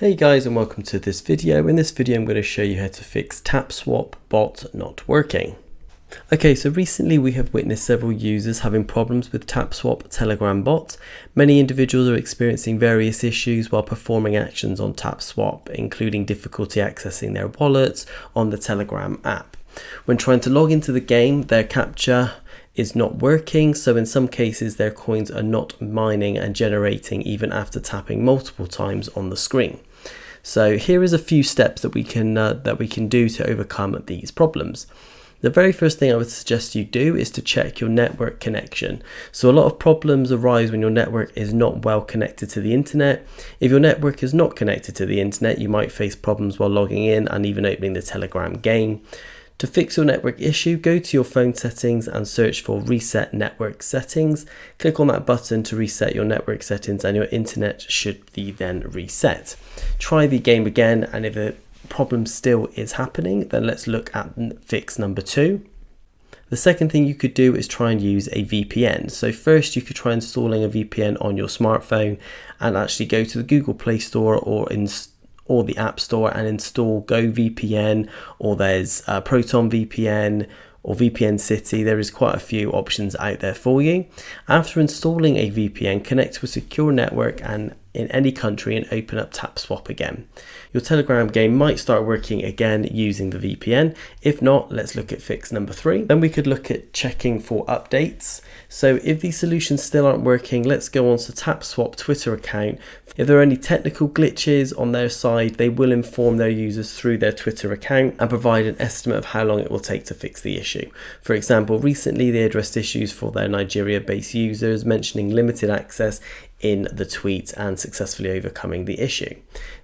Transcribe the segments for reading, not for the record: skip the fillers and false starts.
Hey guys, and welcome to this video. In this video I'm going to show you how to fix Tapswap bot not working. Okay, so recently we have witnessed several users having problems with Tapswap Telegram bot. Many individuals are experiencing various issues while performing actions on Tapswap, including difficulty accessing their wallets on the Telegram app. When trying to log into the game, their captcha is not working, so in some cases their coins are not mining and generating even after tapping multiple times on the screen. So here is a few steps that we can do to overcome these problems. The very first thing I would suggest you do is to check your network connection. So a lot of problems arise when your network is not well connected to the internet. If your network is not connected to the internet, you might face problems while logging in and even opening the Telegram game. To fix your network issue, go to your phone settings and search for Reset Network Settings. Click on that button to reset your network settings and your internet should be then reset. Try the game again, and if the problem still is happening, then let's look at fix number 2. The second thing you could do is try and use a VPN. So first you could try installing a VPN on your smartphone and actually go to the Google Play Store or the App Store and install GoVPN, or there's Proton VPN or VPN City. There is quite a few options out there for you. After installing a VPN, connect to a secure network and in any country and open up Tapswap again. Your Telegram game might start working again using the VPN. If not, let's look at fix number 3. Then we could look at checking for updates. So if these solutions still aren't working, let's go on to Tapswap Twitter account. If there are any technical glitches on their side, they will inform their users through their Twitter account and provide an estimate of how long it will take to fix the issue. For example, recently they addressed issues for their Nigeria-based users, mentioning limited access in the tweet and successfully overcoming the issue.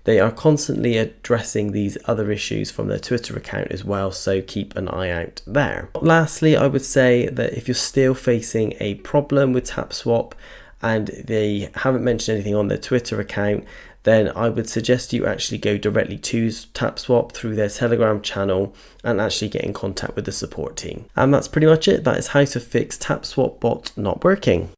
They are constantly addressing these other issues from their Twitter account as well, so keep an eye out there. Lastly, I would say that if you're still facing a problem with Tapswap and they haven't mentioned anything on their Twitter account, then I would suggest you actually go directly to Tapswap through their Telegram channel and actually get in contact with the support team. And that's pretty much it. That is how to fix Tapswap bot not working.